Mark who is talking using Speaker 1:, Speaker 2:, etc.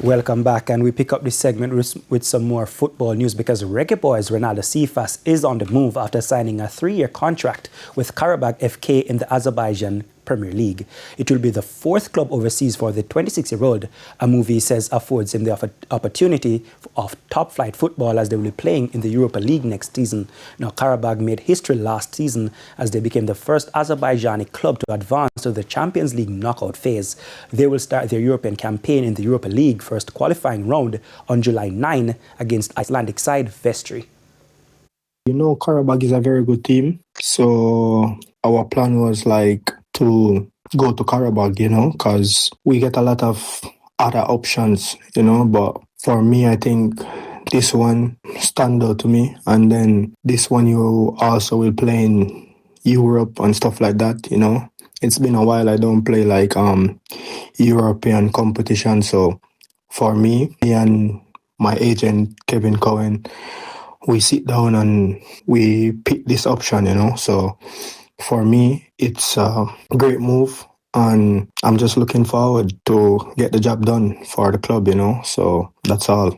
Speaker 1: Welcome back, and we pick up this segment with some more football news because Reggae Boyz Renaldo Cephas is on the move after signing a 3-year contract with Qarabag FK in the Azerbaijan Premier League. It will be the 4th club overseas for the 26-year-old, a move he says affords him the opportunity of top-flight football as they will be playing in the Europa League next season. Now, Qarabag made history last season as they became the first Azerbaijani club to advance to the Champions League knockout phase. They will start their European campaign in the Europa League first qualifying round on July 9 against Icelandic side Vestri.
Speaker 2: You know, Qarabag is a very good team, so our plan was to go to Qarabag, because we get a lot of other options, but for me, I think this one stand out to me, and then this one you also will play in Europe and stuff like that, It's been a while I don't play European competition, so for me and my agent, Kevin Cohen, we sit down and we pick this option, So for me, it's a great move, and I'm just looking forward to get the job done for the club, So that's all.